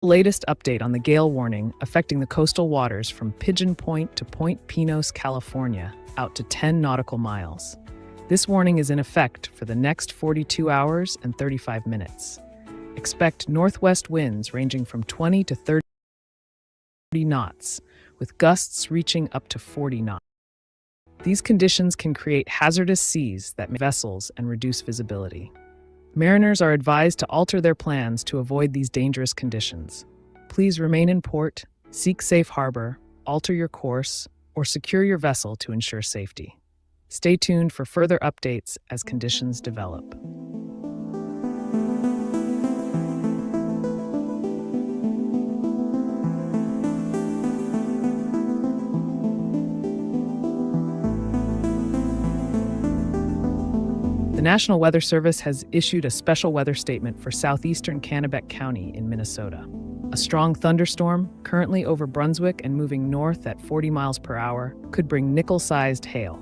Latest update on the gale warning affecting the coastal waters from Pigeon Point to Point Pinos, California, out to 10 nautical miles. This warning is in effect for the next 42 hours and 35 minutes. Expect northwest winds ranging from 20 to 30 knots, with gusts reaching up to 40 knots. These conditions can create hazardous seas that may vessels and reduce visibility. Mariners are advised to alter their plans to avoid these dangerous conditions. Please remain in port, seek safe harbor, alter your course, or secure your vessel to ensure safety. Stay tuned for further updates as conditions develop. The National Weather Service has issued a special weather statement for southeastern Kennebec County in Minnesota. A strong thunderstorm, currently over Brunswick and moving north at 40 miles per hour, could bring nickel-sized hail.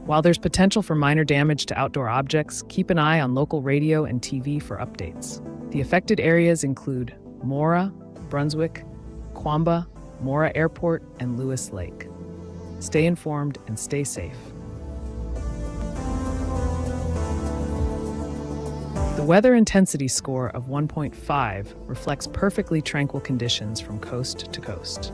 While there's potential for minor damage to outdoor objects, keep an eye on local radio and TV for updates. The affected areas include Mora, Brunswick, Quamba, Mora Airport, and Lewis Lake. Stay informed and stay safe. The weather intensity score of 1.5 reflects perfectly tranquil conditions from coast to coast.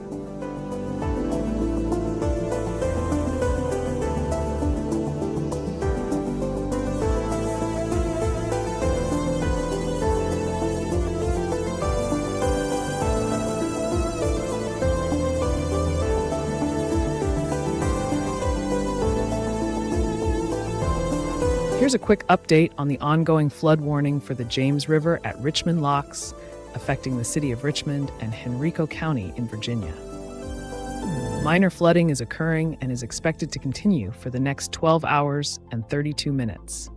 Here's a quick update on the ongoing flood warning for the James River at Richmond Locks, affecting the city of Richmond and Henrico County in Virginia. Minor flooding is occurring and is expected to continue for the next 12 hours and 32 minutes.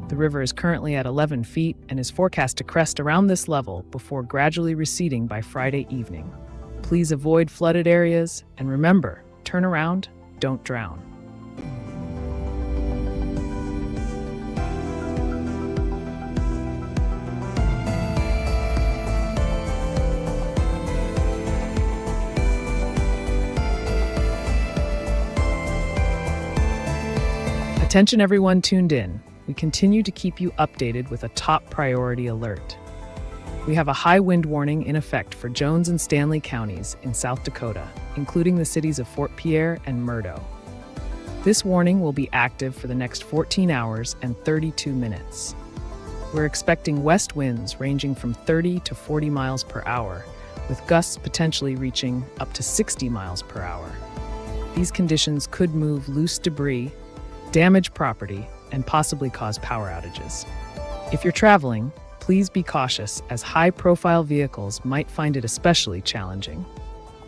The river is currently at 11 feet and is forecast to crest around this level before gradually receding by Friday evening. Please avoid flooded areas and remember, turn around, don't drown. Attention everyone tuned in. We continue to keep you updated with a top priority alert. We have a high wind warning in effect for Jones and Stanley counties in South Dakota, including the cities of Fort Pierre and Murdo. This warning will be active for the next 14 hours and 32 minutes. We're expecting west winds ranging from 30 to 40 miles per hour, with gusts potentially reaching up to 60 miles per hour. These conditions could move loose debris, damage property, and possibly cause power outages. If you're traveling, please be cautious as high-profile vehicles might find it especially challenging.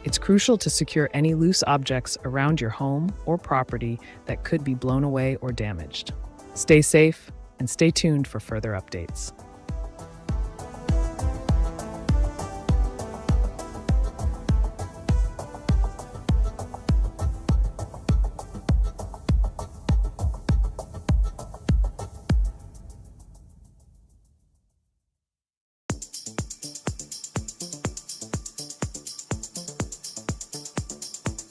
It's crucial to secure any loose objects around your home or property that could be blown away or damaged. Stay safe and stay tuned for further updates.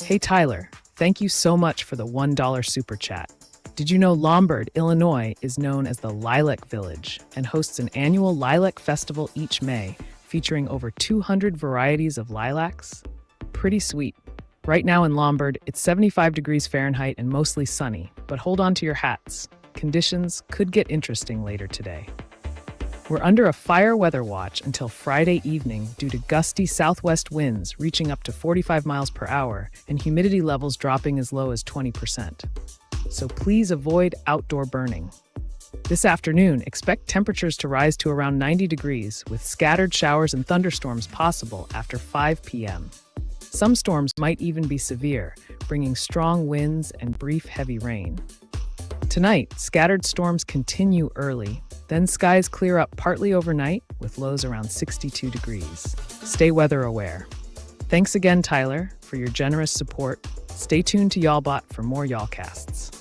Hey Tyler, thank you so much for the $1 super chat. Did you know Lombard, Illinois is known as the Lilac Village and hosts an annual lilac festival each May, featuring over 200 varieties of lilacs? Pretty sweet. Right now in Lombard, it's 75 degrees Fahrenheit and mostly sunny, but hold on to your hats. Conditions could get interesting later today. We're under a fire weather watch until Friday evening due to gusty southwest winds reaching up to 45 miles per hour and humidity levels dropping as low as 20%. So please avoid outdoor burning. This afternoon, expect temperatures to rise to around 90 degrees with scattered showers and thunderstorms possible after 5 p.m. Some storms might even be severe, bringing strong winds and brief heavy rain. Tonight, scattered storms continue early, then skies clear up partly overnight with lows around 62 degrees. Stay weather aware. Thanks again, Tyler, for your generous support. Stay tuned to YALLBot for more YALLcasts.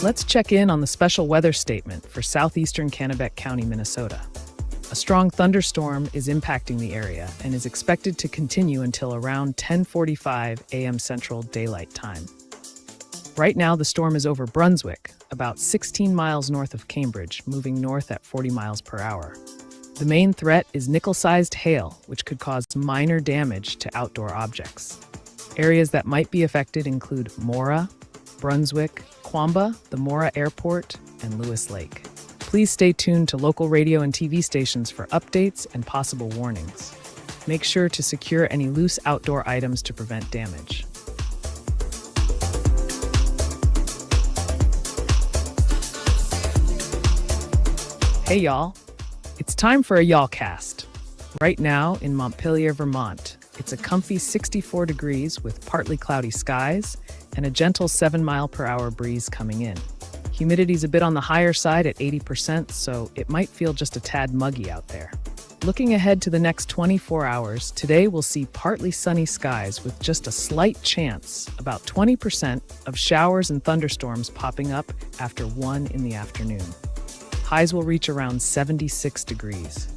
Let's check in on the special weather statement for southeastern Kennebec County, Minnesota. A strong thunderstorm is impacting the area and is expected to continue until around 10:45 a.m. Central Daylight Time. Right now, the storm is over Brunswick, about 16 miles north of Cambridge, moving north at 40 miles per hour. The main threat is nickel-sized hail, which could cause minor damage to outdoor objects. Areas that might be affected include Mora, Brunswick, Quamba, the Mora Airport, and Lewis Lake. Please stay tuned to local radio and TV stations for updates and possible warnings. Make sure to secure any loose outdoor items to prevent damage. Hey y'all, it's time for a Y'all Cast. Right now in Montpelier, Vermont, it's a comfy 64 degrees with partly cloudy skies and a gentle 7-mile-per-hour breeze coming in. Humidity's a bit on the higher side at 80%, so it might feel just a tad muggy out there. Looking ahead to the next 24 hours, today we'll see partly sunny skies with just a slight chance, about 20%, of showers and thunderstorms popping up after 1 in the afternoon. Highs will reach around 76 degrees.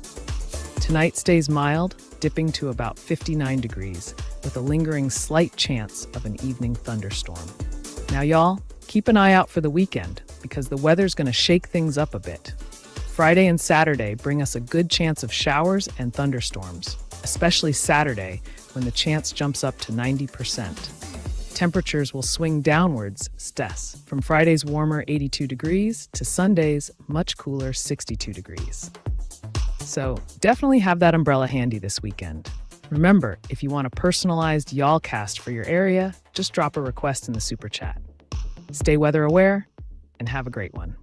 Tonight stays mild, dipping to about 59 degrees, with a lingering slight chance of an evening thunderstorm. Now y'all, keep an eye out for the weekend, because the weather's going to shake things up a bit. Friday and Saturday bring us a good chance of showers and thunderstorms, especially Saturday, when the chance jumps up to 90%. Temperatures will swing downwards, from Friday's warmer 82 degrees to Sunday's much cooler 62 degrees. So definitely have that umbrella handy this weekend. Remember, if you want a personalized Y'all Cast for your area, just drop a request in the super chat. Stay weather aware and have a great one.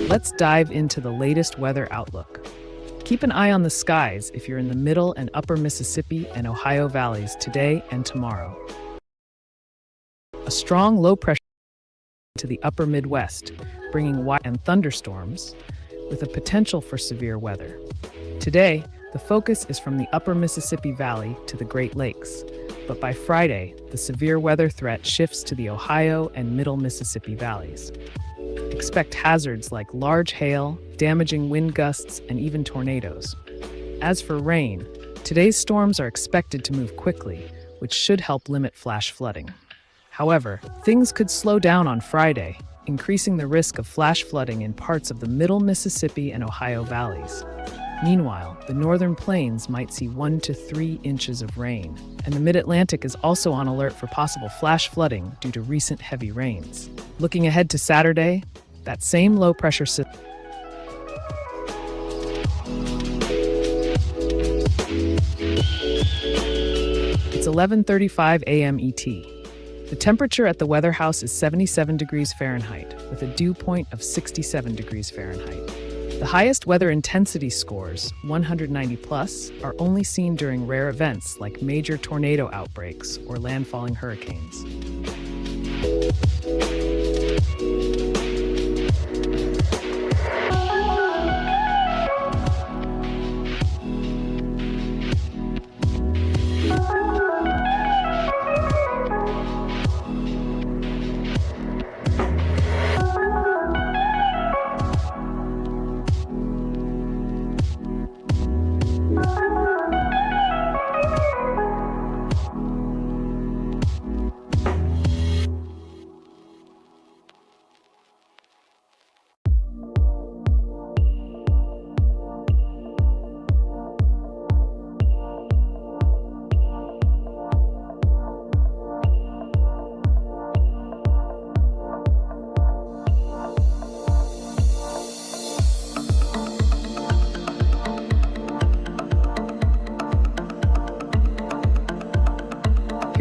Let's dive into the latest weather outlook. Keep an eye on the skies if you're in the middle and upper Mississippi and Ohio valleys today and tomorrow. A strong low pressure to the upper Midwest, bringing wind and thunderstorms with a potential for severe weather. Today, the focus is from the upper Mississippi Valley to the Great Lakes, but by Friday, the severe weather threat shifts to the Ohio and middle Mississippi valleys. Expect hazards like large hail, damaging wind gusts, and even tornadoes. As for rain, today's storms are expected to move quickly, which should help limit flash flooding. However, things could slow down on Friday, increasing the risk of flash flooding in parts of the middle Mississippi and Ohio valleys. Meanwhile, the northern plains might see 1 to 3 inches of rain, and the mid-Atlantic is also on alert for possible flash flooding due to recent heavy rains. Looking ahead to Saturday, that same low-pressure system It's 11:35 a.m. ET. The temperature at the Weather House is 77 degrees Fahrenheit, with a dew point of 67 degrees Fahrenheit. The highest weather intensity scores, 190 plus, are only seen during rare events like major tornado outbreaks or landfalling hurricanes.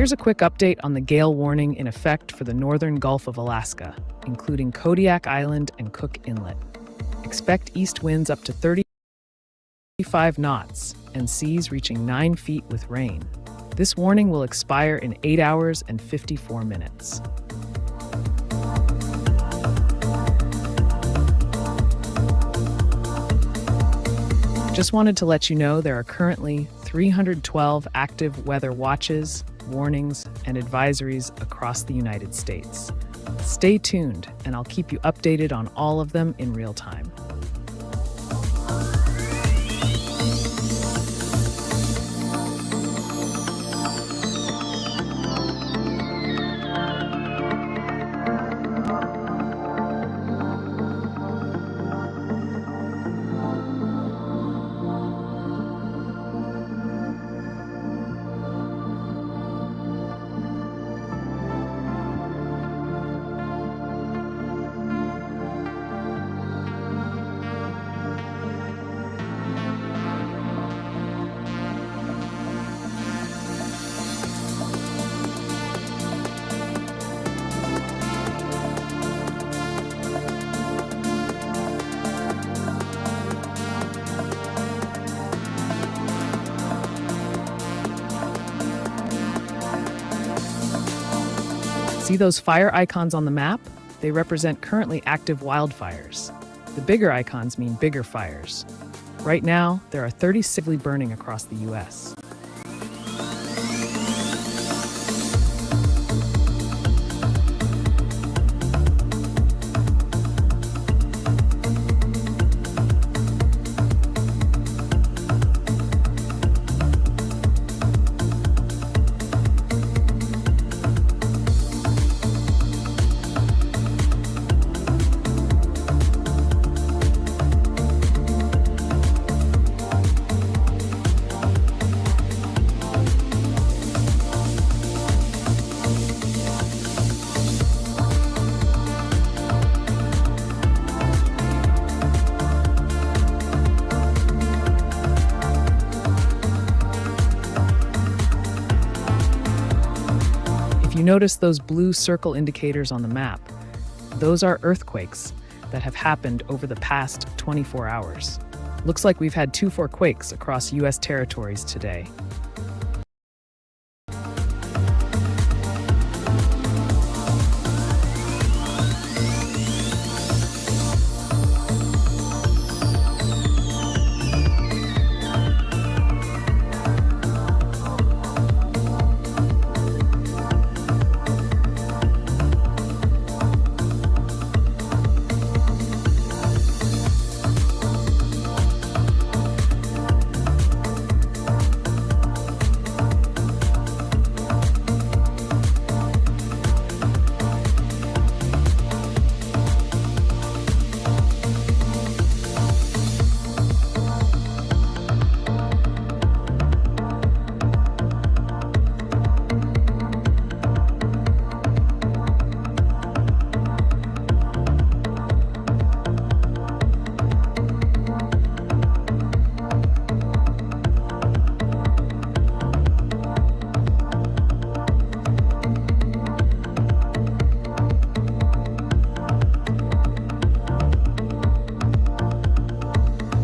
Here's a quick update on the gale warning in effect for the northern Gulf of Alaska, including Kodiak Island and Cook Inlet. expect east winds up to 35 knots and seas reaching 9 feet with rain. This warning will expire in 8 hours and 54 minutes. Just wanted to let you know there are currently 312 active weather watches, warnings, and advisories across the United States. Stay tuned, and I'll keep you updated on all of them in real time. See those fire icons on the map? They represent currently active wildfires. The bigger icons mean bigger fires. Right now, there are 30 actively burning across the U.S. If you notice those blue circle indicators on the map, those are earthquakes that have happened over the past 24 hours. Looks like we've had 2 quakes across U.S. territories today.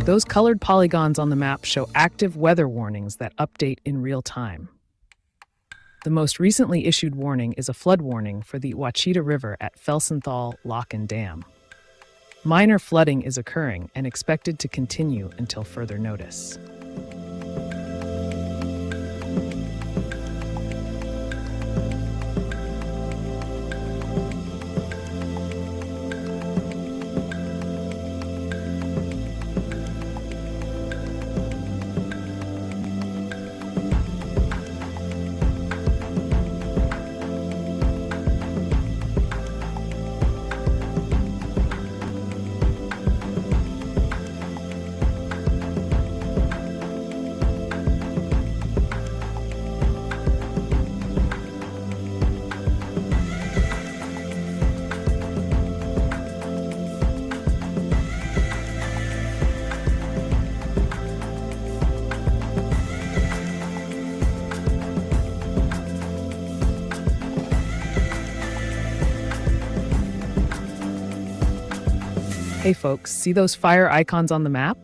Those colored polygons on the map show active weather warnings that update in real time. The most recently issued warning is a flood warning for the Ouachita River at Felsenthal Lock and Dam. Minor flooding is occurring and expected to continue until further notice. Hey folks, see those fire icons on the map?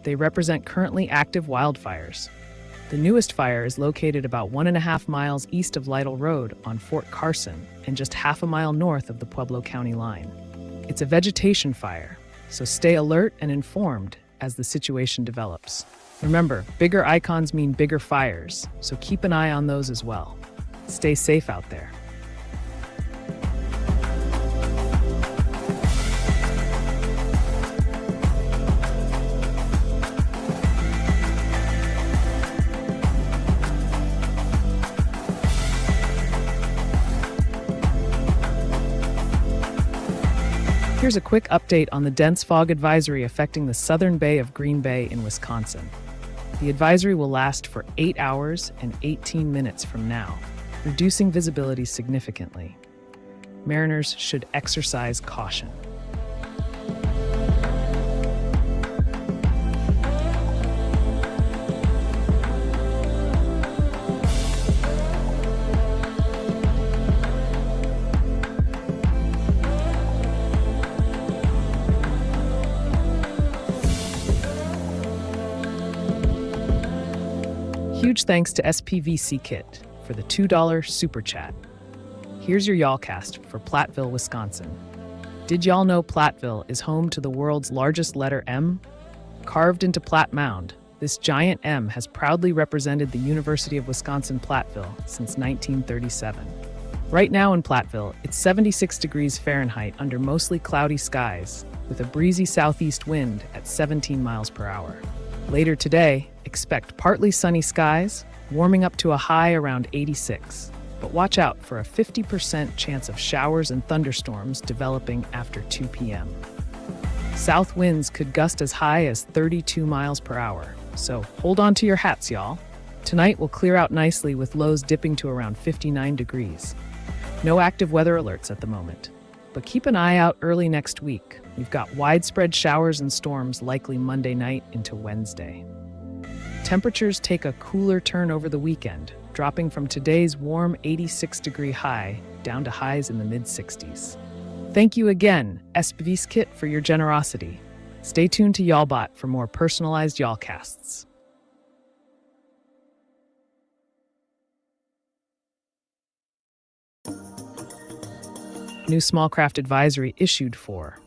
They represent currently active wildfires. The newest fire is located about 1.5 miles east of Lytle Road on Fort Carson and just half a mile north of the Pueblo County line. It's a vegetation fire, so stay alert and informed as the situation develops. Remember, bigger icons mean bigger fires, so keep an eye on those as well. Stay safe out there. Here's a quick update on the dense fog advisory affecting the southern bay of Green Bay in Wisconsin. The advisory will last for 8 hours and 18 minutes from now, reducing visibility significantly. Mariners should exercise caution. Huge thanks to SPVC Kit for the $2 super chat. Here's your YALLcast for Platteville, Wisconsin. Did y'all know Platteville is home to the world's largest letter M? Carved into Platt Mound, this giant M has proudly represented the University of Wisconsin-Platteville since 1937. Right now in Platteville, it's 76 degrees Fahrenheit under mostly cloudy skies, with a breezy southeast wind at 17 miles per hour. Later today, expect partly sunny skies, warming up to a high around 86. But watch out for a 50% chance of showers and thunderstorms developing after 2 p.m. South winds could gust as high as 32 miles per hour, so hold on to your hats, y'all. Tonight will clear out nicely with lows dipping to around 59 degrees. No active weather alerts at the moment, but keep an eye out early next week. We've got widespread showers and storms likely Monday night into Wednesday. Temperatures take a cooler turn over the weekend, dropping from today's warm 86-degree high down to highs in the mid-60s. Thank you again, SPVC Kit, for your generosity. Stay tuned to YALLBot for more personalized YALLcasts. New small craft advisory issued for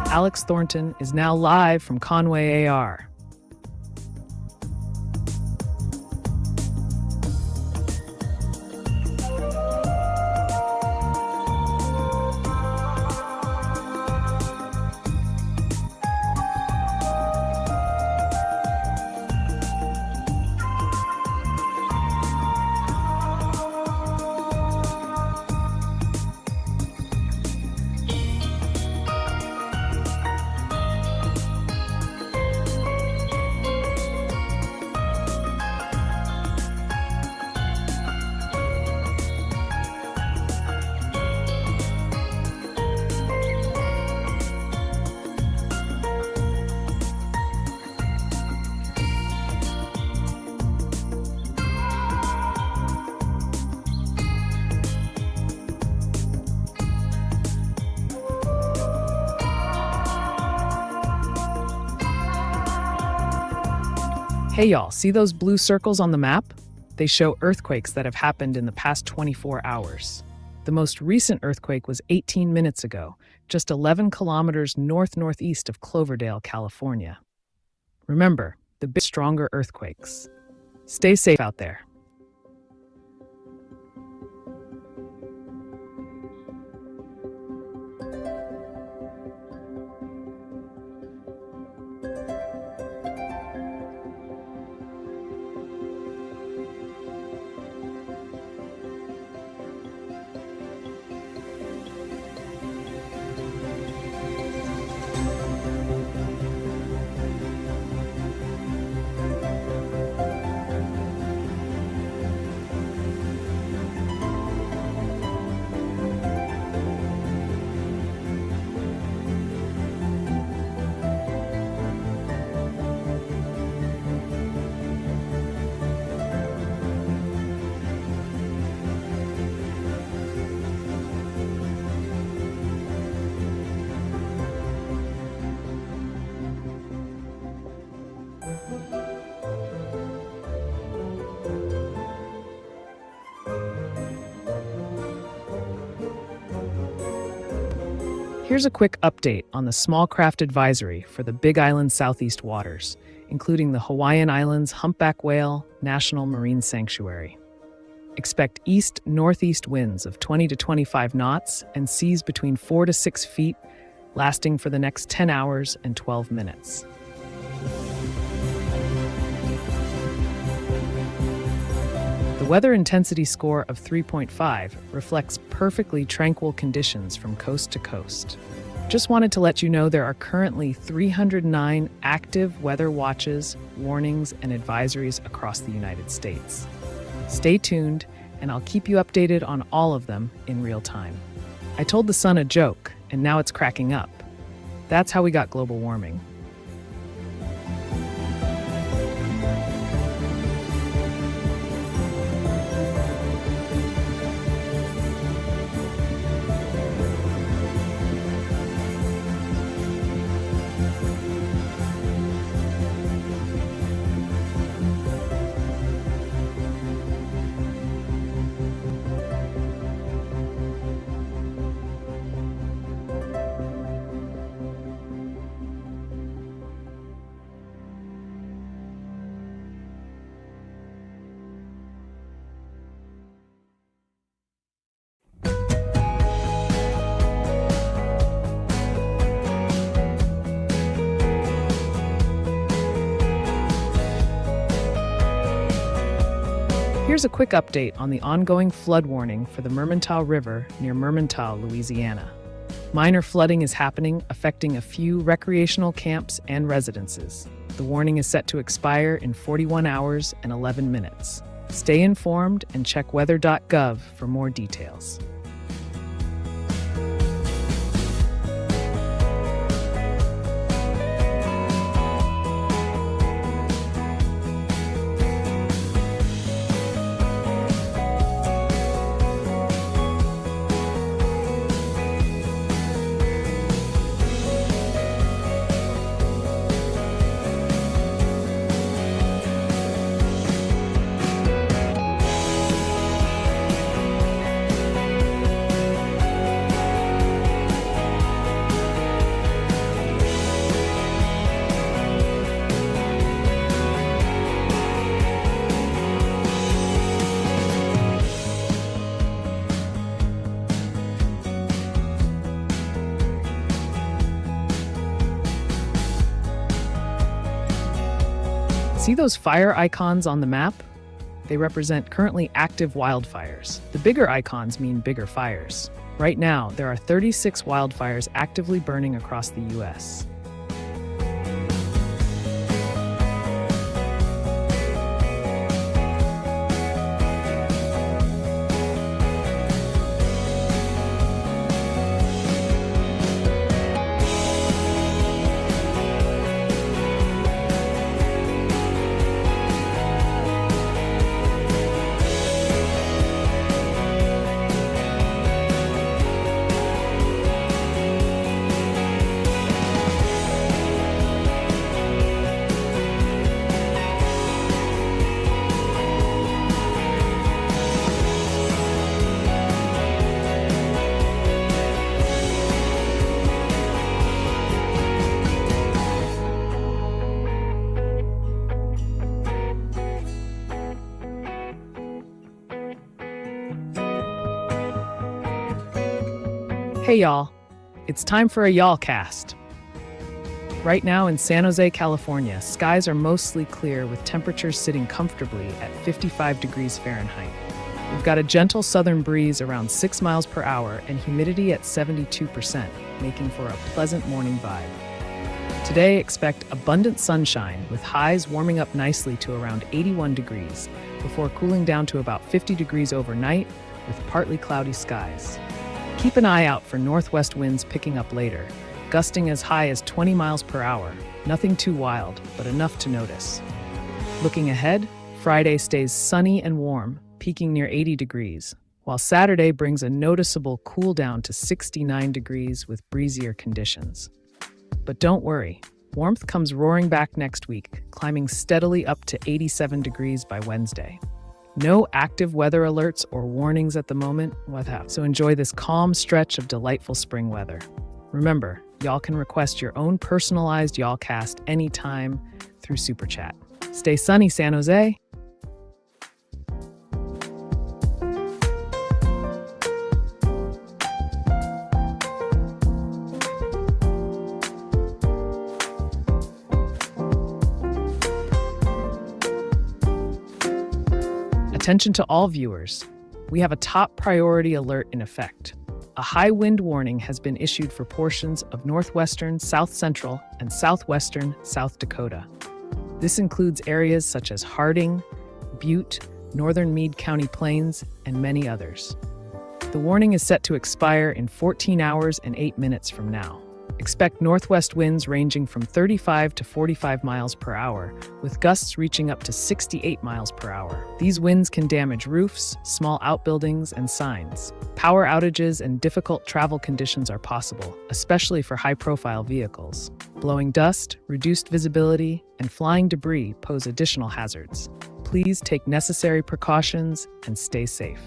Alex Thornton is now live from Conway, AR. Hey y'all, see those blue circles on the map? They show earthquakes that have happened in the past 24 hours. The most recent earthquake was 18 minutes ago, just 11 kilometers north-northeast of Cloverdale, California. Remember, the big, stronger earthquakes. Stay safe out there. Here's a quick update on the small craft advisory for the Big Island Southeast waters, including the Hawaiian Islands Humpback Whale National Marine Sanctuary. Expect east-northeast winds of 20 to 25 knots and seas between 4 to 6 feet, lasting for the next 10 hours and 12 minutes. The weather intensity score of 3.5 reflects perfectly tranquil conditions from coast to coast. Just wanted to let you know there are currently 309 active weather watches, warnings, and advisories across the United States. Stay tuned, and I'll keep you updated on all of them in real time. I told the sun a joke, and now it's cracking up. That's how we got global warming. Here's a quick update on the ongoing flood warning for the Mermentau River near Mermentau, Louisiana. Minor flooding is happening, affecting a few recreational camps and residences. The warning is set to expire in 41 hours and 11 minutes. Stay informed and check weather.gov for more details. See those fire icons on the map? They represent currently active wildfires. The bigger icons mean bigger fires. Right now, there are 36 wildfires actively burning across the U.S. Hey y'all, it's time for a y'all cast. Right now in San Jose, California, skies are mostly clear with temperatures sitting comfortably at 55 degrees Fahrenheit. We've got a gentle southern breeze around 6 miles per hour and humidity at 72%, making for a pleasant morning vibe. Today, expect abundant sunshine with highs warming up nicely to around 81 degrees before cooling down to about 50 degrees overnight with partly cloudy skies. Keep an eye out for northwest winds picking up later, gusting as high as 20 miles per hour. Nothing too wild, but enough to notice. Looking ahead, Friday stays sunny and warm, peaking near 80 degrees, while Saturday brings a noticeable cool down to 69 degrees with breezier conditions. But don't worry, warmth comes roaring back next week, climbing steadily up to 87 degrees by Wednesday. No active weather alerts or warnings at the moment, so enjoy this calm stretch of delightful spring weather. Remember, y'all can request your own personalized Y'allcast anytime through Super Chat. Stay sunny, San Jose. Attention to all viewers. We have a top priority alert in effect. A high wind warning has been issued for portions of northwestern, south central, and southwestern South Dakota. This includes areas such as Harding, Butte, northern Meade County Plains, and many others. The warning is set to expire in 14 hours and 8 minutes from now. Expect northwest winds ranging from 35 to 45 miles per hour, with gusts reaching up to 68 miles per hour. These winds can damage roofs, small outbuildings, and signs. Power outages and difficult travel conditions are possible, especially for high-profile vehicles. Blowing dust, reduced visibility, and flying debris pose additional hazards. Please take necessary precautions and stay safe.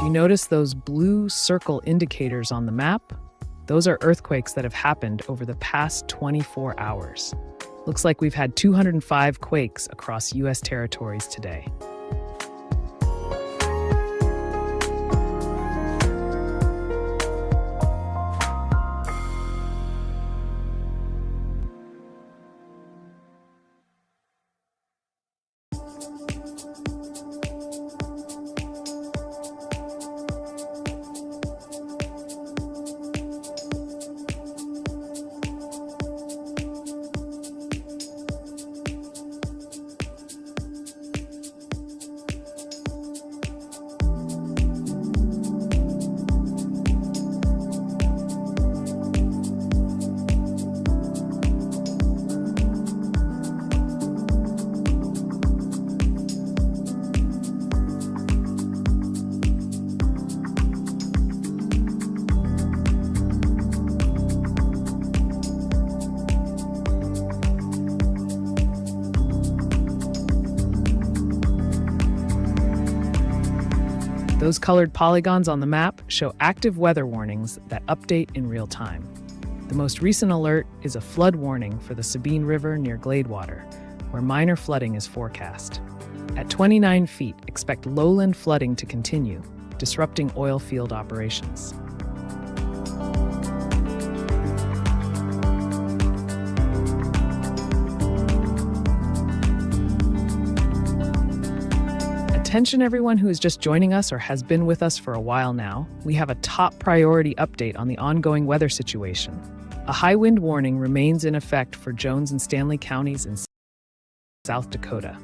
You notice those blue circle indicators on the map? Those are earthquakes that have happened over the past 24 hours. Looks like we've had 205 quakes across U.S. territories today. Those colored polygons on the map show active weather warnings that update in real time. The most recent alert is a flood warning for the Sabine River near Gladewater, where minor flooding is forecast. At 29 feet, expect lowland flooding to continue, disrupting oil field operations. Attention everyone who is just joining us or has been with us for a while now. We have a top priority update on the ongoing weather situation. A high wind warning remains in effect for Jones and Stanley counties in South Dakota.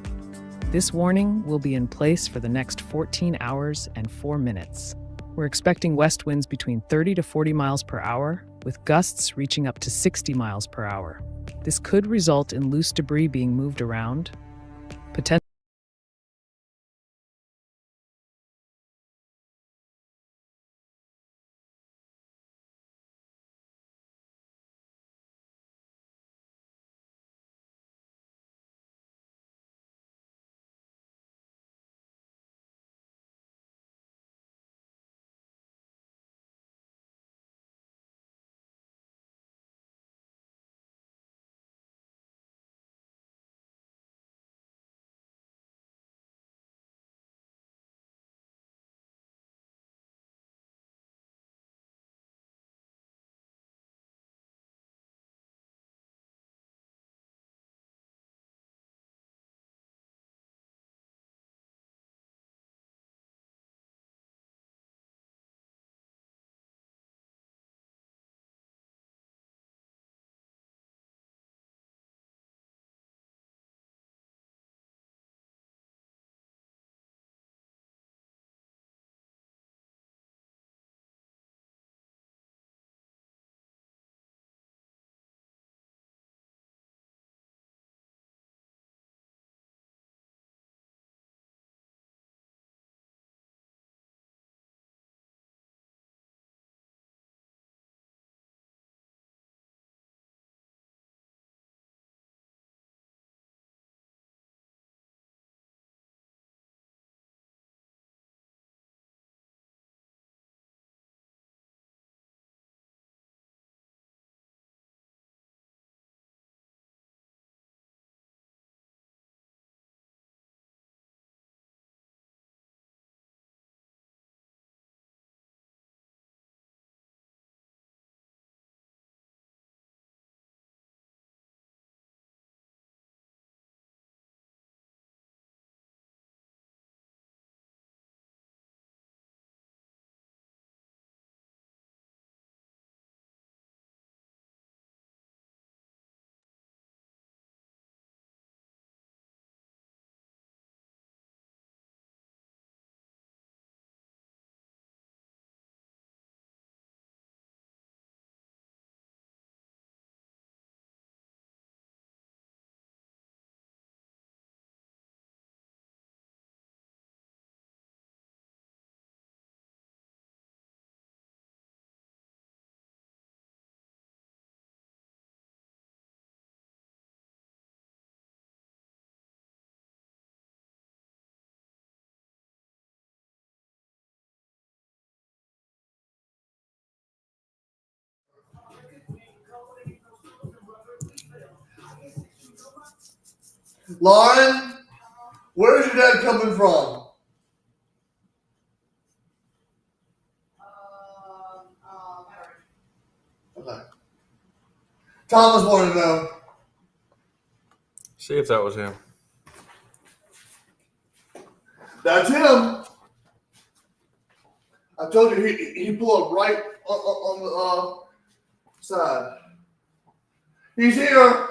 This warning will be in place for the next 14 hours and 4 minutes. We're expecting west winds between 30 to 40 miles per hour, with gusts reaching up to 60 miles per hour. This could result in loose debris being moved around, potentially Lauren, where's your dad coming from? Okay. Thomas wanted to know. See if that was him. That's him. I told you he pulled up right on the side. He's here.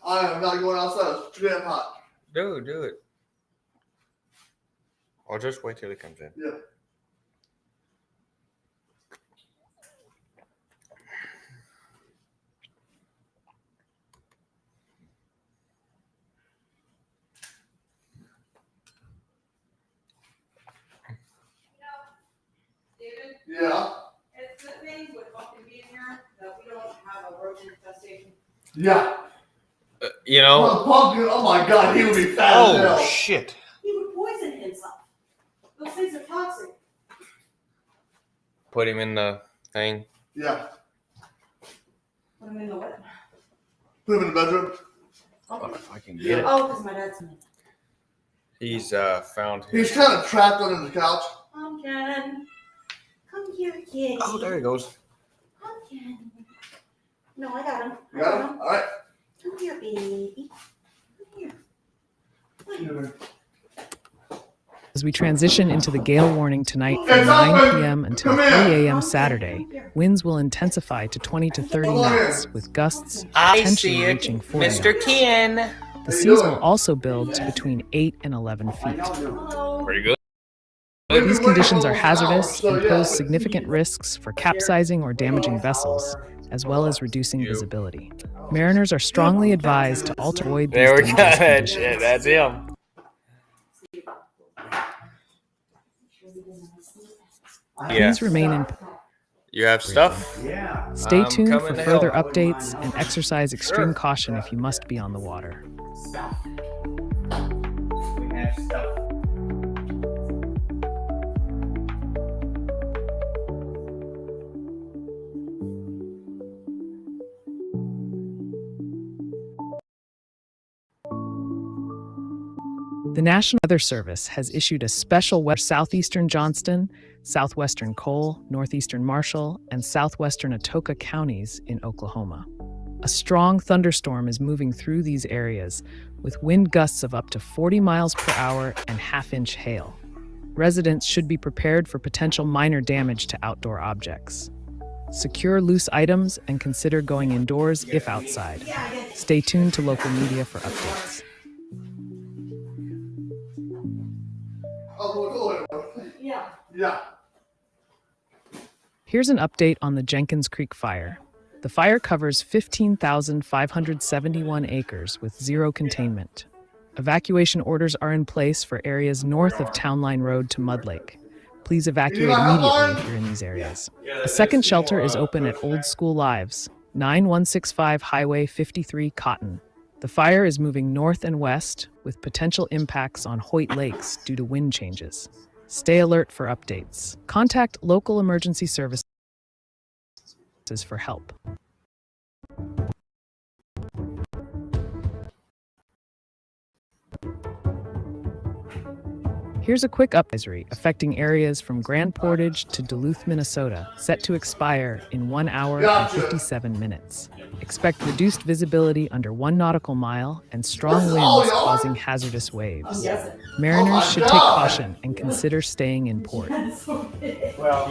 I am not going outside. It's too damn hot. Do it. I'll just wait till he comes in. Yeah. David? Yeah. It's the thing with pumpkin being here that we don't have a rodent infestation. Yeah. You know. Oh, pumpkin. Oh my God, he would be fat as hell. Oh shit. He would poison himself. Those things are toxic. Put him in the thing. Yeah. Put him in the what? Put him in the bedroom. Oh, if I can get it. Oh, because my dad's in it. He's found his. He's kind of trapped under the couch. Pumpkin. Come here, kitty. Oh, there he goes. Pumpkin. No, I got him. You got him? All right. Come here, baby. Come here. As we transition into the gale warning tonight from It's 9 open. p.m. until Come 3 here. a.m. Saturday, winds will intensify to 20 to 30 Come on knots, in. with gusts I potentially see it, reaching 40 Mr. knots. Ken. The seas will also build to between 8 and 11 feet. Hello. Pretty good. These conditions are hazardous and pose significant risks for capsizing or damaging vessels, as well as reducing visibility. Mariners are strongly advised to avoid these There we go. dangerous conditions. Yeah, that's him. Please remain in. You have stuff? Stay I'm tuned coming for to further help. updates and exercise extreme caution if you must be on the water. We have stuff. The National Weather Service has issued a special southeastern Johnston, southwestern Cole, northeastern Marshall, and southwestern Atoka counties in Oklahoma. A strong thunderstorm is moving through these areas with wind gusts of up to 40 miles per hour and half-inch hail. Residents should be prepared for potential minor damage to outdoor objects. Secure loose items and consider going indoors if outside. Stay tuned to local media for updates. Yeah. Yeah. Here's an update on the Jenkins Creek fire. The fire covers 15,571 acres with zero containment. Evacuation orders are in place for areas north of Town Line Road to Mud Lake. Please evacuate immediately if you're in these areas. A second shelter is open at Old School Lives, 9165 Highway 53 Cotton. The fire is moving north and west with potential impacts on Hoyt Lakes due to wind changes. Stay alert for updates. Contact local emergency services for help. Here's a quick advisory affecting areas from Grand Portage to Duluth, Minnesota, set to expire in 1 hour and 57 minutes. Expect reduced visibility under 1 nautical mile and strong winds causing hazardous waves. Mariners should take caution and consider staying in port. Well,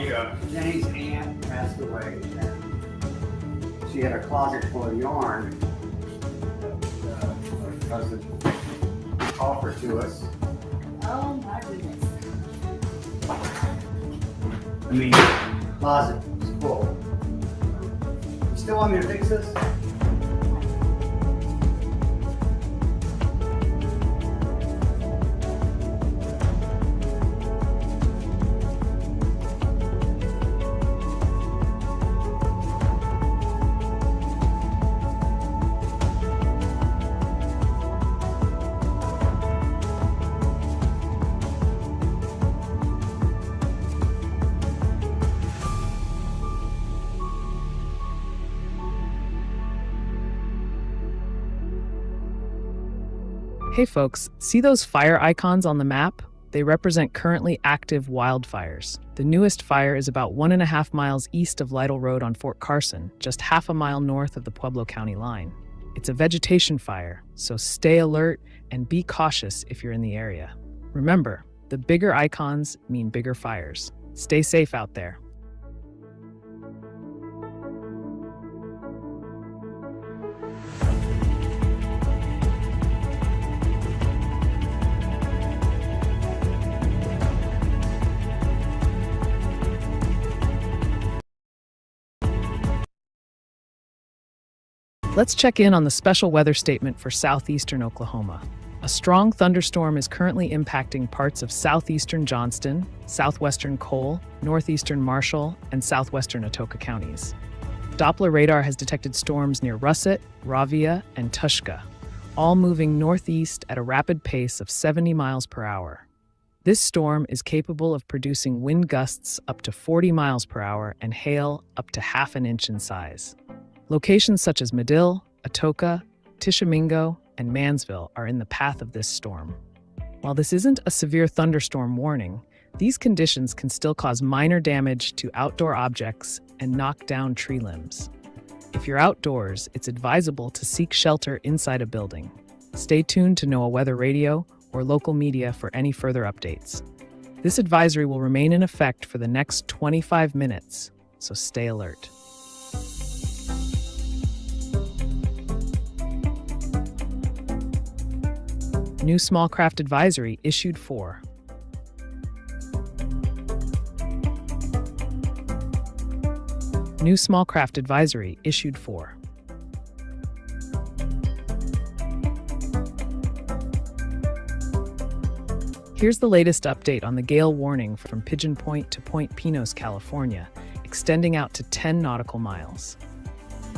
Jenny's aunt passed away. And she had a closet full of yarn that her cousin offered to us. Oh my goodness. I mean, closet was full. You still want me to fix this? Hey folks, see those fire icons on the map? They represent currently active wildfires. The newest fire is about 1.5 miles east of Lytle Road on Fort Carson, just half a mile north of the Pueblo County line. It's a vegetation fire, so stay alert and be cautious if you're in the area. Remember, the bigger icons mean bigger fires. Stay safe out there. Let's check in on the special weather statement for southeastern Oklahoma. A strong thunderstorm is currently impacting parts of southeastern Johnston, southwestern Cole, northeastern Marshall, and southwestern Atoka counties. Doppler radar has detected storms near Russet, Ravia, and Tushka, all moving northeast at a rapid pace of 70 miles per hour. This storm is capable of producing wind gusts up to 40 miles per hour and hail up to half an inch in size. Locations such as Medill, Atoka, Tishomingo, and Mansville are in the path of this storm. While this isn't a severe thunderstorm warning, these conditions can still cause minor damage to outdoor objects and knock down tree limbs. If you're outdoors, it's advisable to seek shelter inside a building. Stay tuned to NOAA Weather Radio or local media for any further updates. This advisory will remain in effect for the next 25 minutes, so stay alert. New small craft advisory issued for New small craft advisory issued for Here's the latest update on the gale warning from Pigeon Point to Point Pinos, California, extending out to 10 nautical miles.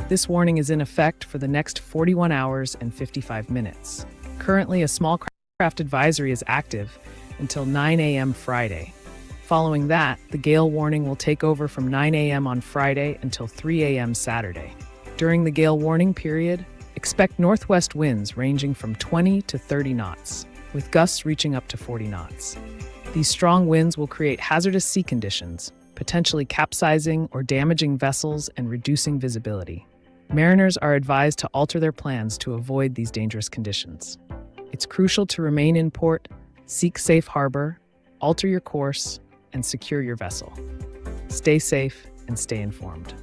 This warning is in effect for the next 41 hours and 55 minutes. Currently, a small craft advisory is active until 9 a.m. Friday. Following that, the gale warning will take over from 9 a.m. on Friday until 3 a.m. Saturday. During the gale warning period, expect northwest winds ranging from 20 to 30 knots, with gusts reaching up to 40 knots. These strong winds will create hazardous sea conditions, potentially capsizing or damaging vessels and reducing visibility. Mariners are advised to alter their plans to avoid these dangerous conditions. It's crucial to remain in port, seek safe harbor, alter your course, and secure your vessel. Stay safe and stay informed.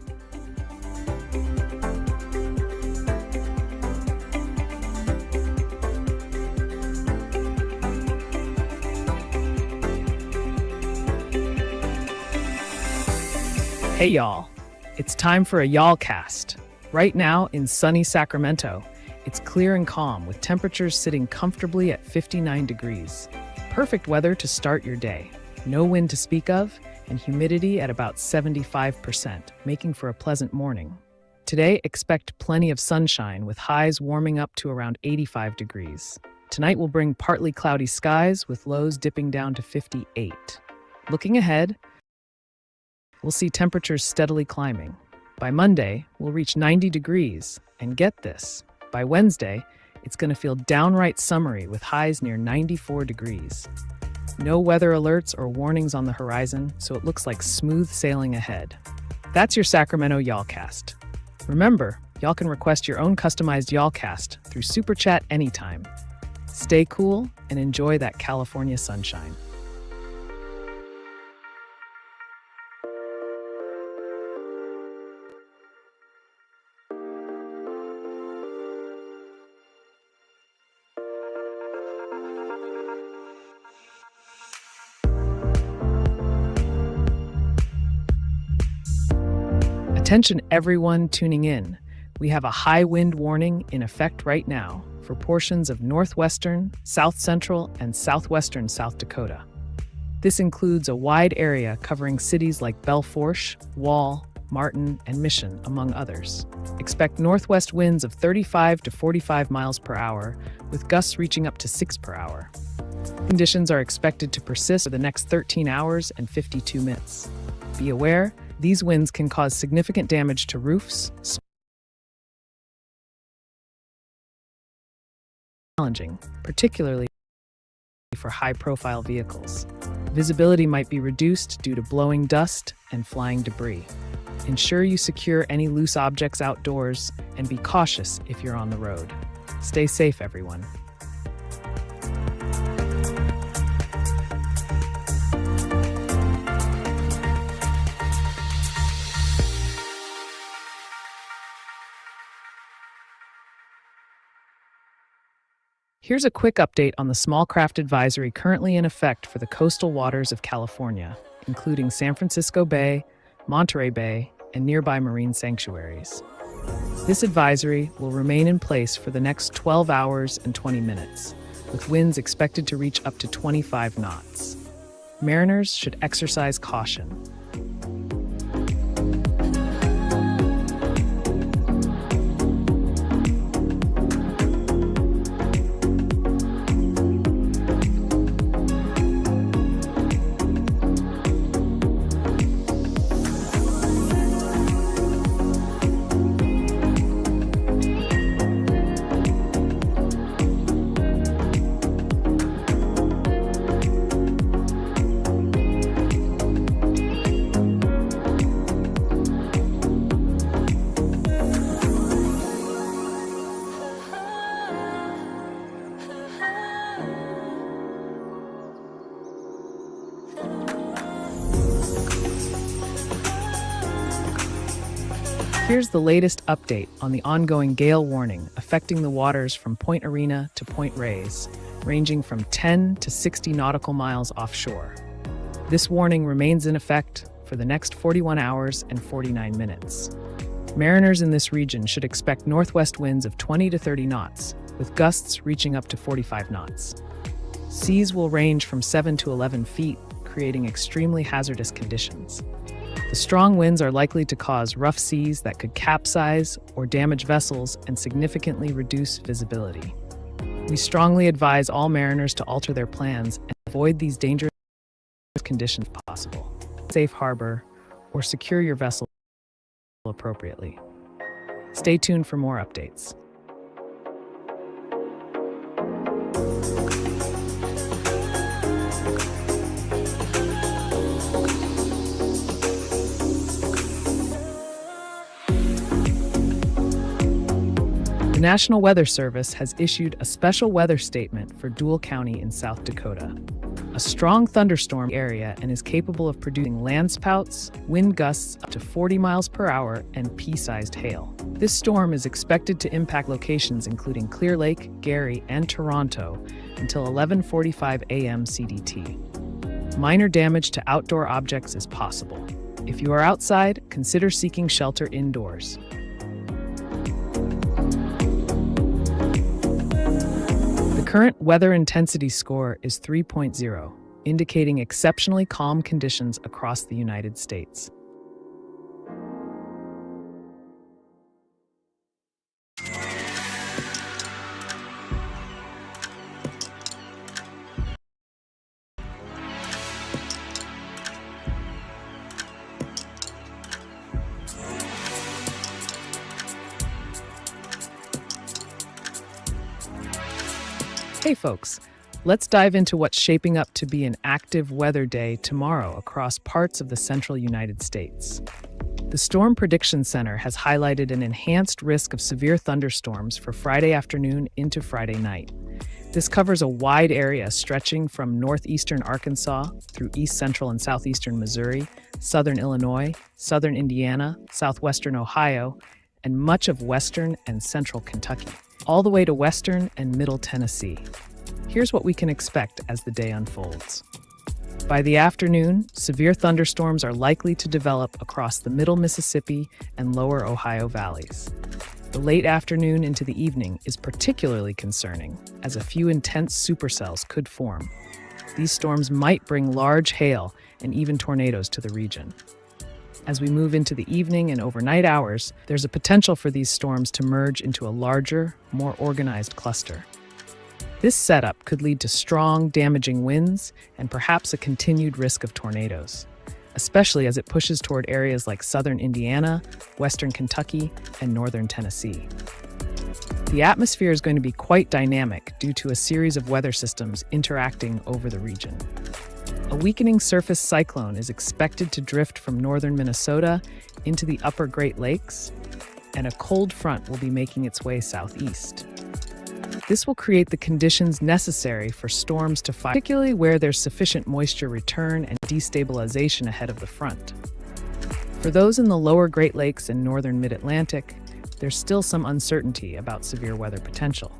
Hey y'all, it's time for a Y'all Cast. Right now in sunny Sacramento, it's clear and calm with temperatures sitting comfortably at 59 degrees. Perfect weather to start your day. No wind to speak of, and humidity at about 75%, making for a pleasant morning. Today, expect plenty of sunshine with highs warming up to around 85 degrees. Tonight will bring partly cloudy skies with lows dipping down to 58. Looking ahead, we'll see temperatures steadily climbing. By Monday, we'll reach 90 degrees, and get this, by Wednesday, it's going to feel downright summery with highs near 94 degrees. No weather alerts or warnings on the horizon, so it looks like smooth sailing ahead. That's your Sacramento Y'allcast. Remember, y'all can request your own customized Y'allcast through Super Chat anytime. Stay cool and enjoy that California sunshine. Attention everyone tuning in. We have a high wind warning in effect right now for portions of northwestern, south central, and southwestern South Dakota. This includes a wide area covering cities like Belforche, Wall, Martin, and Mission, among others. Expect northwest winds of 35 to 45 miles per hour, with gusts reaching up to 6 per hour. Conditions are expected to persist for the next 13 hours and 52 minutes. Be aware, these winds can cause significant damage to roofs, challenging, particularly for high-profile vehicles. Visibility might be reduced due to blowing dust and flying debris. Ensure you secure any loose objects outdoors and be cautious if you're on the road. Stay safe, everyone. Here's a quick update on the small craft advisory currently in effect for the coastal waters of California, including San Francisco Bay, Monterey Bay, and nearby marine sanctuaries. This advisory will remain in place for the next 12 hours and 20 minutes, with winds expected to reach up to 25 knots. Mariners should exercise caution. Here's the latest update on the ongoing gale warning affecting the waters from Point Arena to Point Reyes, ranging from 10 to 60 nautical miles offshore. This warning remains in effect for the next 41 hours and 49 minutes. Mariners in this region should expect northwest winds of 20 to 30 knots, with gusts reaching up to 45 knots. Seas will range from 7 to 11 feet, creating extremely hazardous conditions. The strong winds are likely to cause rough seas that could capsize or damage vessels and significantly reduce visibility. We strongly advise all mariners to alter their plans and avoid these dangerous conditions if possible. Safe harbor or secure your vessel appropriately. Stay tuned for more updates. The National Weather Service has issued a special weather statement for Dual County in South Dakota. A strong thunderstorm area and is capable of producing landspouts, wind gusts up to 40 miles per hour, and pea-sized hail. This storm is expected to impact locations including Clear Lake, Gary, and Toronto until 11:45 a.m. CDT. Minor damage to outdoor objects is possible. If you are outside, consider seeking shelter indoors. The current weather intensity score is 3.0, indicating exceptionally calm conditions across the United States. Hey folks, let's dive into what's shaping up to be an active weather day tomorrow across parts of the central United States. The Storm Prediction Center has highlighted an enhanced risk of severe thunderstorms for Friday afternoon into Friday night. This covers a wide area stretching from northeastern Arkansas through east central and southeastern Missouri, southern Illinois, southern Indiana, southwestern Ohio, and much of western and central Kentucky, all the way to western and middle Tennessee. Here's what we can expect as the day unfolds. By the afternoon, severe thunderstorms are likely to develop across the middle Mississippi and lower Ohio valleys. The late afternoon into the evening is particularly concerning, as a few intense supercells could form. These storms might bring large hail and even tornadoes to the region. As we move into the evening and overnight hours, there's a potential for these storms to merge into a larger, more organized cluster. This setup could lead to strong, damaging winds and perhaps a continued risk of tornadoes, especially as it pushes toward areas like southern Indiana, western Kentucky, and northern Tennessee. The atmosphere is going to be quite dynamic due to a series of weather systems interacting over the region. A weakening surface cyclone is expected to drift from northern Minnesota into the upper Great Lakes, and a cold front will be making its way southeast. This will create the conditions necessary for storms to form, particularly where there's sufficient moisture return and destabilization ahead of the front. For those in the lower Great Lakes and northern Mid-Atlantic, there's still some uncertainty about severe weather potential.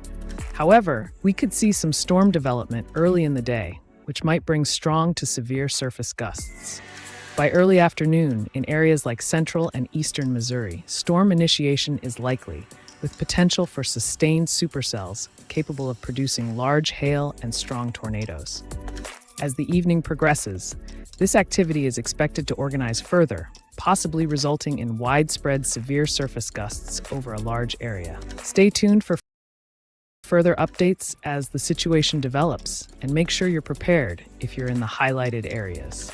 However, we could see some storm development early in the day, which might bring strong to severe surface gusts. By early afternoon, in areas like central and eastern Missouri, storm initiation is likely, with potential for sustained supercells capable of producing large hail and strong tornadoes. As the evening progresses, this activity is expected to organize further, possibly resulting in widespread severe surface gusts over a large area. Stay tuned for further updates as the situation develops, and make sure you're prepared if you're in the highlighted areas.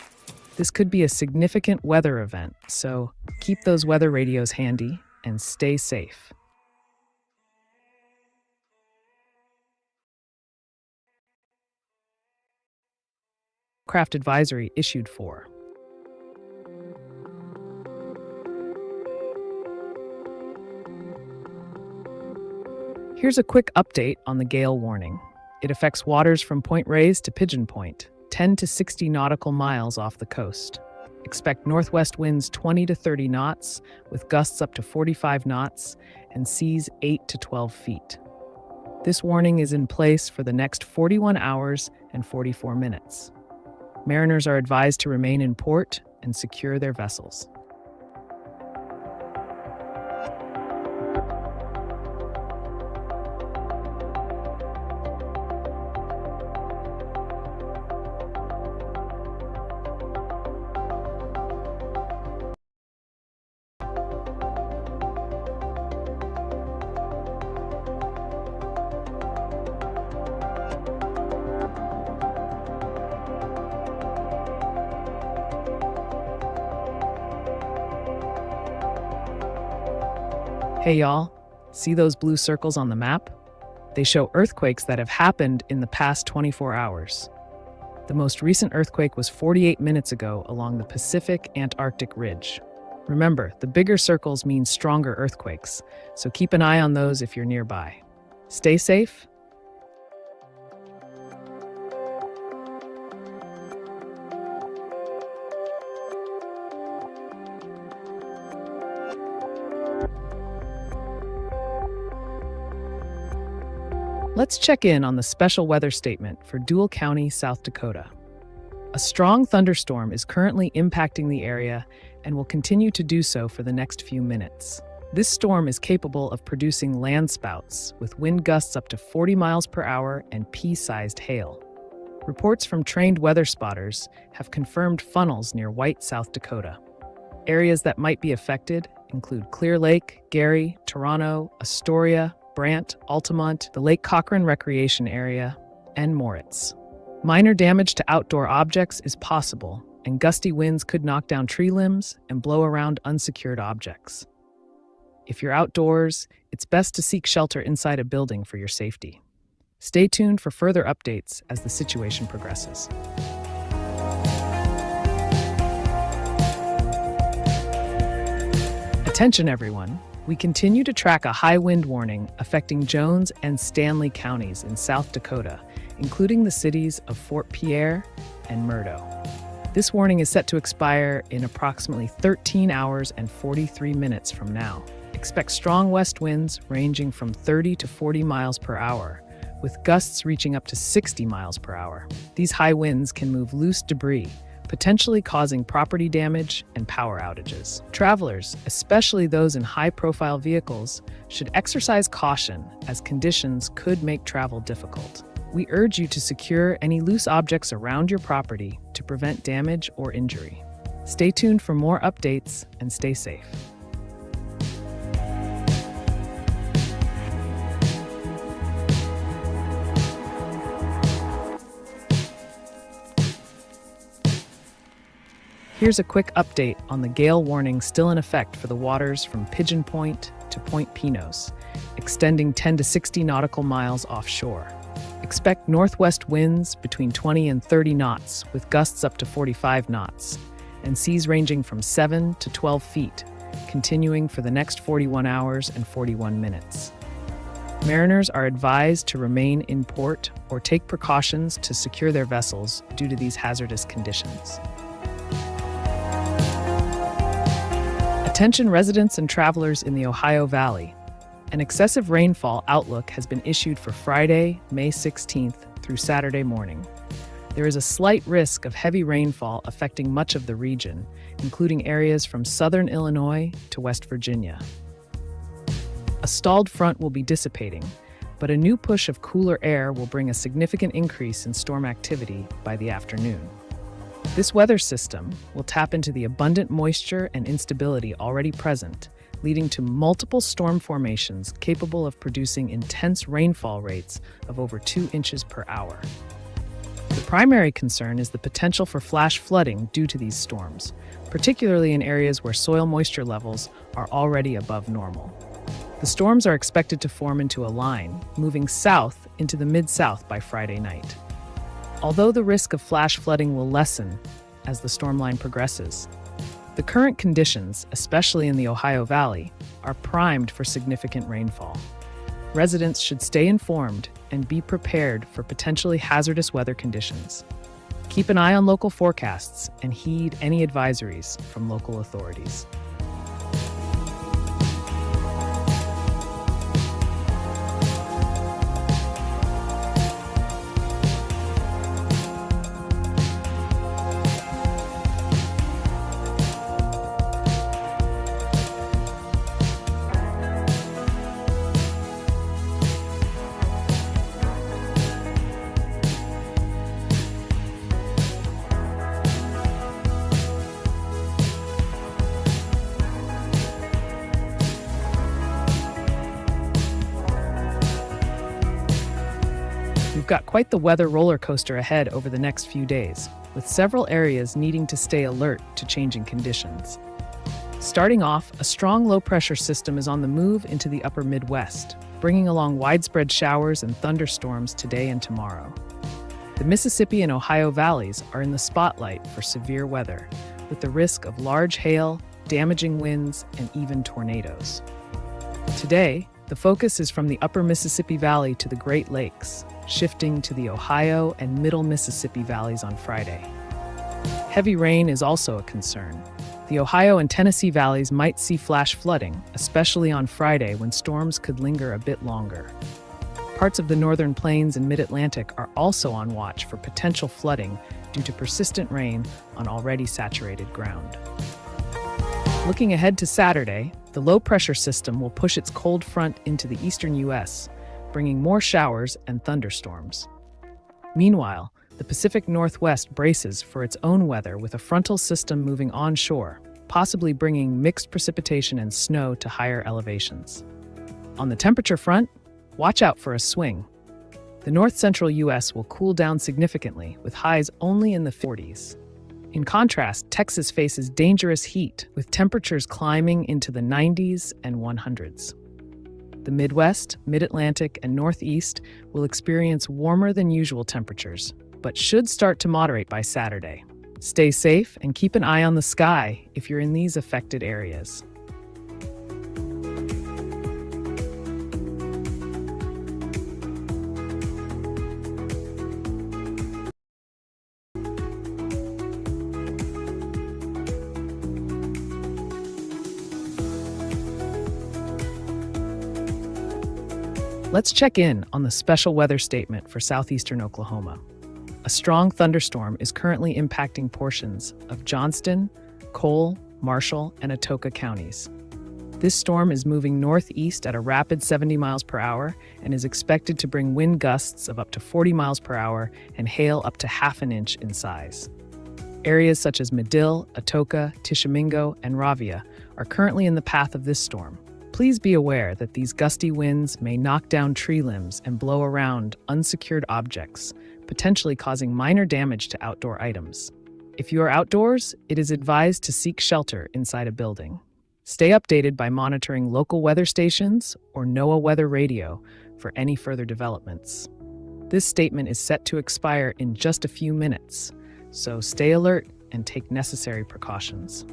This could be a significant weather event, so keep those weather radios handy and stay safe. Craft advisory issued for. Here's a quick update on the gale warning. It affects waters from Point Reyes to Pigeon Point, 10 to 60 nautical miles off the coast. Expect northwest winds 20 to 30 knots, with gusts up to 45 knots and seas 8 to 12 feet. This warning is in place for the next 41 hours and 44 minutes. Mariners are advised to remain in port and secure their vessels. Hey y'all, see those blue circles on the map? They show earthquakes that have happened in the past 24 hours. The most recent earthquake was 48 minutes ago along the Pacific Antarctic Ridge. Remember, the bigger circles mean stronger earthquakes, so keep an eye on those if you're nearby. Stay safe. Let's check in on the special weather statement for Dual County, South Dakota. A strong thunderstorm is currently impacting the area and will continue to do so for the next few minutes. This storm is capable of producing landspouts with wind gusts up to 40 miles per hour and pea-sized hail. Reports from trained weather spotters have confirmed funnels near White, South Dakota. Areas that might be affected include Clear Lake, Gary, Toronto, Astoria, Brant, Altamont, the Lake Cochrane Recreation Area, and Moritz. Minor damage to outdoor objects is possible, and gusty winds could knock down tree limbs and blow around unsecured objects. If you're outdoors, it's best to seek shelter inside a building for your safety. Stay tuned for further updates as the situation progresses. Attention everyone. We continue to track a high wind warning affecting Jones and Stanley counties in South Dakota, including the cities of Fort Pierre and Murdo. This warning is set to expire in approximately 13 hours and 43 minutes from now. Expect strong west winds ranging from 30 to 40 miles per hour, with gusts reaching up to 60 miles per hour. These high winds can move loose debris, potentially causing property damage and power outages. Travelers, especially those in high-profile vehicles, should exercise caution as conditions could make travel difficult. We urge you to secure any loose objects around your property to prevent damage or injury. Stay tuned for more updates and stay safe. Here's a quick update on the gale warning still in effect for the waters from Pigeon Point to Point Pinos. extending 10 to 60 nautical miles offshore. Expect northwest winds between 20 and 30 knots, with gusts up to 45 knots, and seas ranging from 7 to 12 feet, continuing for the next 41 hours and 41 minutes. Mariners are advised to remain in port or take precautions to secure their vessels due to these hazardous conditions. Attention residents and travelers in the Ohio Valley. An excessive rainfall outlook has been issued for Friday, May 16th through Saturday morning. There is a slight risk of heavy rainfall affecting much of the region, including areas from southern Illinois to West Virginia. A stalled front will be dissipating, but a new push of cooler air will bring a significant increase in storm activity by the afternoon. This weather system will tap into the abundant moisture and instability already present, leading to multiple storm formations capable of producing intense rainfall rates of over 2 inches per hour. The primary concern is the potential for flash flooding due to these storms, particularly in areas where soil moisture levels are already above normal. The storms are expected to form into a line, moving south into the mid-south by Friday night. Although the risk of flash flooding will lessen as the storm line progresses, the current conditions, especially in the Ohio Valley, are primed for significant rainfall. Residents should stay informed and be prepared for potentially hazardous weather conditions. Keep an eye on local forecasts and heed any advisories from local authorities. We've got quite the weather roller coaster ahead over the next few days, with several areas needing to stay alert to changing conditions. Starting off, a strong low-pressure system is on the move into the upper Midwest, bringing along widespread showers and thunderstorms today and tomorrow. The Mississippi and Ohio valleys are in the spotlight for severe weather, with the risk of large hail, damaging winds, and even tornadoes. Today, the focus is from the upper Mississippi Valley to the Great Lakes, shifting to the Ohio and middle Mississippi valleys on Friday. Heavy rain is also a concern. The Ohio and Tennessee valleys might see flash flooding, especially on Friday when storms could linger a bit longer. Parts of the northern plains and mid-Atlantic are also on watch for potential flooding due to persistent rain on already saturated ground. Looking ahead to Saturday, the low-pressure system will push its cold front into the eastern U.S., bringing more showers and thunderstorms. Meanwhile, the Pacific Northwest braces for its own weather with a frontal system moving onshore, possibly bringing mixed precipitation and snow to higher elevations. On the temperature front, watch out for a swing. The north-central U.S. will cool down significantly, with highs only in the 40s. In contrast, Texas faces dangerous heat, with temperatures climbing into the 90s and 100s. The Midwest, Mid-Atlantic, and Northeast will experience warmer than usual temperatures, but should start to moderate by Saturday. Stay safe and keep an eye on the sky if you're in these affected areas. Let's check in on the special weather statement for southeastern Oklahoma. A strong thunderstorm is currently impacting portions of Johnston, Cole, Marshall, and Atoka counties. This storm is moving northeast at a rapid 70 miles per hour and is expected to bring wind gusts of up to 40 miles per hour and hail up to half an inch in size. Areas such as Medill, Atoka, Tishomingo, and Ravia are currently in the path of this storm. Please be aware that these gusty winds may knock down tree limbs and blow around unsecured objects, potentially causing minor damage to outdoor items. If you are outdoors, it is advised to seek shelter inside a building. Stay updated by monitoring local weather stations or NOAA Weather Radio for any further developments. This statement is set to expire in just a few minutes, so stay alert and take necessary precautions.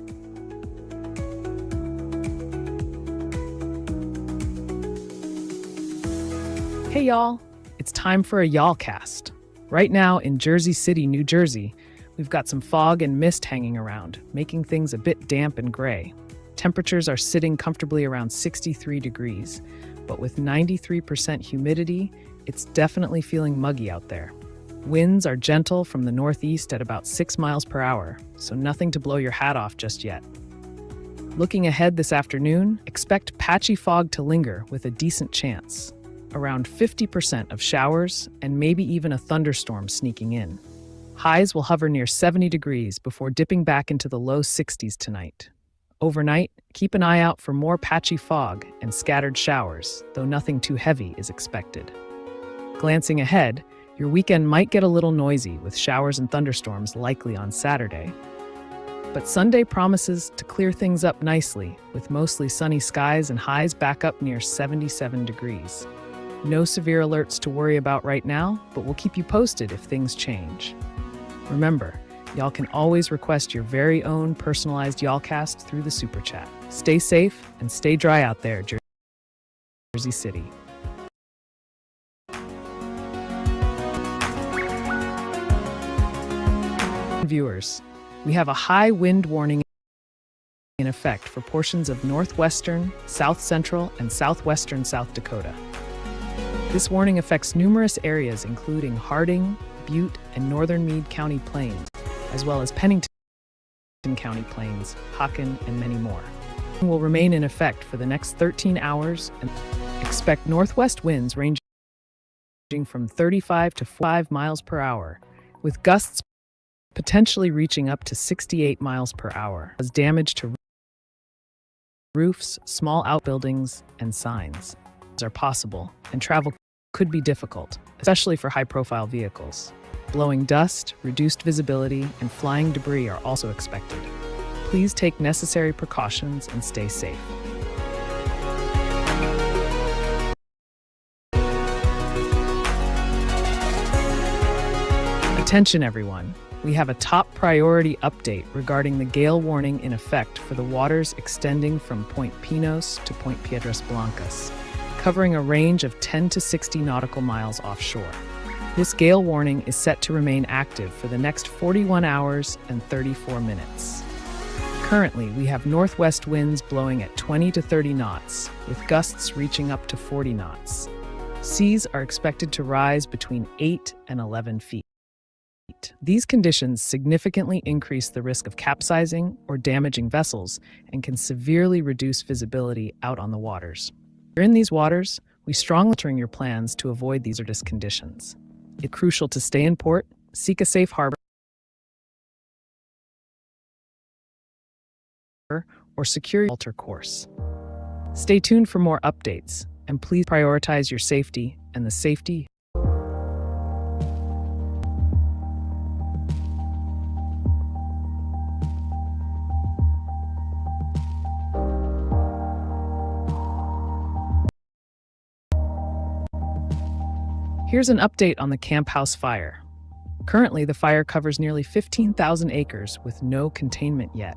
Hey y'all, it's time for a Y'allcast. Right now in Jersey City, New Jersey, we've got some fog and mist hanging around, making things a bit damp and gray. Temperatures are sitting comfortably around 63 degrees, but with 93% humidity, it's definitely feeling muggy out there. Winds are gentle from the northeast at about 6 miles per hour, so nothing to blow your hat off just yet. Looking ahead this afternoon, expect patchy fog to linger with a decent chance. Around 50% of showers and maybe even a thunderstorm sneaking in. Highs will hover near 70 degrees before dipping back into the low 60s tonight. Overnight, keep an eye out for more patchy fog and scattered showers, though nothing too heavy is expected. Glancing ahead, your weekend might get a little noisy with showers and thunderstorms likely on Saturday. But Sunday promises to clear things up nicely with mostly sunny skies and highs back up near 77 degrees. No severe alerts to worry about right now, but we'll keep you posted if things change. Remember, y'all can always request your very own personalized Y'allcast through the Super Chat. Stay safe and stay dry out there, Jersey City. Viewers, we have a high wind warning in effect for portions of northwestern, south central, and southwestern South Dakota. This warning affects numerous areas including Harding, Butte, and northern Meade County Plains, as well as Pennington County Plains, Hockin, and many more. It will remain in effect for the next 13 hours and expect northwest winds ranging from 35 to 45 miles per hour, with gusts potentially reaching up to 68 miles per hour, as damage to roofs, small outbuildings, and signs are possible, and travel could be difficult, especially for high-profile vehicles. Blowing dust, reduced visibility, and flying debris are also expected. Please take necessary precautions and stay safe. Attention everyone, we have a top priority update regarding the gale warning in effect for the waters extending from Point Pinos to Point Piedras Blancas, covering a range of 10 to 60 nautical miles offshore. This gale warning is set to remain active for the next 41 hours and 34 minutes. Currently, we have northwest winds blowing at 20 to 30 knots, with gusts reaching up to 40 knots. Seas are expected to rise between 8 and 11 feet. These conditions significantly increase the risk of capsizing or damaging vessels and can severely reduce visibility out on the waters. If you're in these waters, we strongly recommend your plans to avoid these hazardous conditions. It's crucial to stay in port, seek a safe harbor, or secure your alter course. Stay tuned for more updates, and please prioritize your safety and the safety. Here's an update on the Camp House fire. Currently, the fire covers nearly 15,000 acres with no containment yet.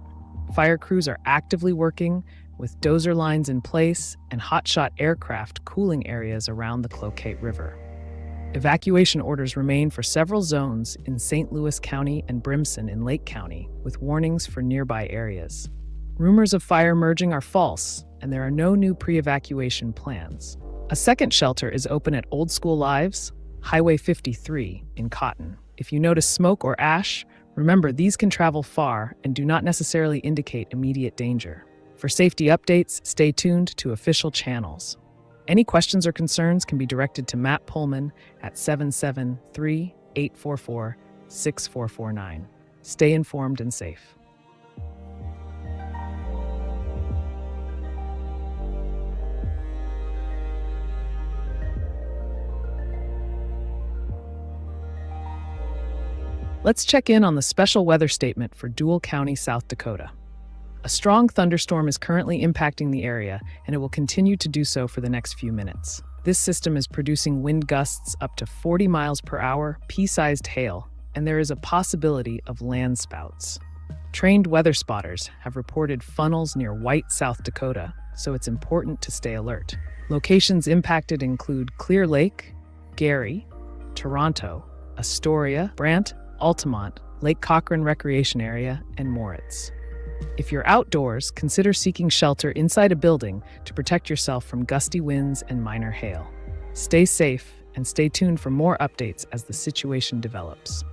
Fire crews are actively working with dozer lines in place and hotshot aircraft cooling areas around the Cloquet River. Evacuation orders remain for several zones in St. Louis County and Brimson in Lake County, with warnings for nearby areas. Rumors of fire emerging are false, and there are no new pre-evacuation plans. A second shelter is open at Old School Lives, Highway 53 in Cotton. If you notice smoke or ash, remember these can travel far and do not necessarily indicate immediate danger. For safety updates, stay tuned to official channels. Any questions or concerns can be directed to Matt Pullman at 773-844-6449. Stay informed and safe. Let's check in on the special weather statement for Dual County, South Dakota. A strong thunderstorm is currently impacting the area, and it will continue to do so for the next few minutes. This system is producing wind gusts up to 40 miles per hour, pea-sized hail, and there is a possibility of landspouts. Trained weather spotters have reported funnels near White, South Dakota, so it's important to stay alert. Locations impacted include Clear Lake, Gary, Toronto, Astoria, Brant, Altamont, Lake Cochrane Recreation Area, and Moritz. If you're outdoors, consider seeking shelter inside a building to protect yourself from gusty winds and minor hail. Stay safe and stay tuned for more updates as the situation develops.